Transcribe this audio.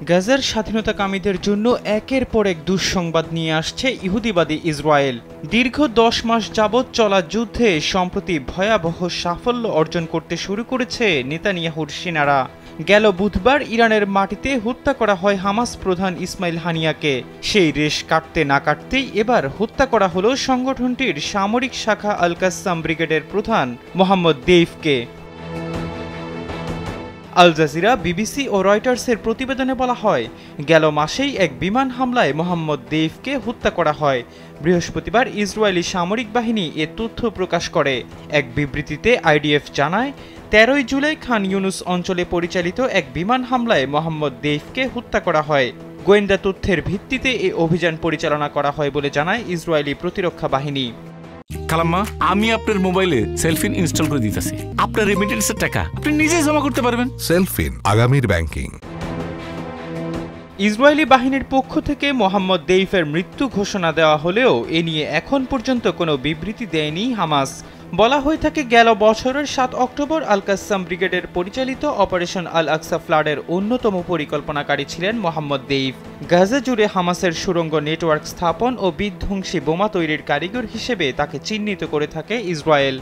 গাজার স্বাধীনতাকামীদের জন্য একের পর এক দুঃসংবাদ নিয়ে আসছে ইহুদিবাদী ইসরায়েল। দীর্ঘ 10 মাস যাবৎ চলা যুদ্ধে সম্প্রতি ভয়াবহ সাফল্য অর্জন করতে শুরু করেছে নেতানিয়াহুর সেনারা। গেল বুধবার ইরানের মাটিতে হত্যা করা হয় হামাস প্রধান ইসমাইল হানিয়াকে। সেই রেশ কাটতে না কাটতেই এবার হত্যা করা হলো সংগঠনটির সামরিক শাখা আল কাসসাম ব্রিগেডের প্রধান মোহাম্মদ দেইফকে। আল জাজিরা, বিবিসি ও রয়টার্সের প্রতিবেদনে বলা হয়, গেল মাসেই এক বিমান হামলায় মোহাম্মদ দেইফকে হত্যা করা হয়। বৃহস্পতিবার ইসরায়েলি সামরিক বাহিনী এ তথ্য প্রকাশ করে। এক বিবৃতিতে আইডিএফ জানায়, 13 জুলাই খান ইউনুস অঞ্চলে পরিচালিত এক বিমান হামলায় মোহাম্মদ দেইফকে হত্যা করা হয়। গোয়েন্দা তথ্যের ভিত্তিতে এই অভিযান পরিচালনা করা হয় বলে জানায় ইসরায়েলি প্রতিরক্ষা বাহিনী। খালাম্মা, আমি আপনার মোবাইলে সেলফিন ইনস্টল করে দিতেছি। আপনার রেমিটেন্সের টাকা আপনি নিজেই জমা করতে পারবেন। সেলফিন, আগামীর ব্যাংকিং। ইসরায়েলি বাহিনীর পক্ষ থেকে মোহাম্মদ দেইফের মৃত্যু ঘোষণা দেওয়া হলেও এ নিয়ে এখন পর্যন্ত কোনো বিবৃতি দেয়নি হামাস। বলা হয়ে থাকে, গেল বছরের 7 অক্টোবর আল কাসসাম ব্রিগেডের পরিচালিত অপারেশন আল আকসা ফ্লাডের অন্যতম পরিকল্পনাকারী ছিলেন মোহাম্মদ দেইফ। গাজা জুড়ে হামাসের সুড়ঙ্গ নেটওয়ার্ক স্থাপন ও বিধ্বংসী বোমা তৈরির কারিগর হিসেবে তাকে চিহ্নিত করে থাকে ইসরায়েল।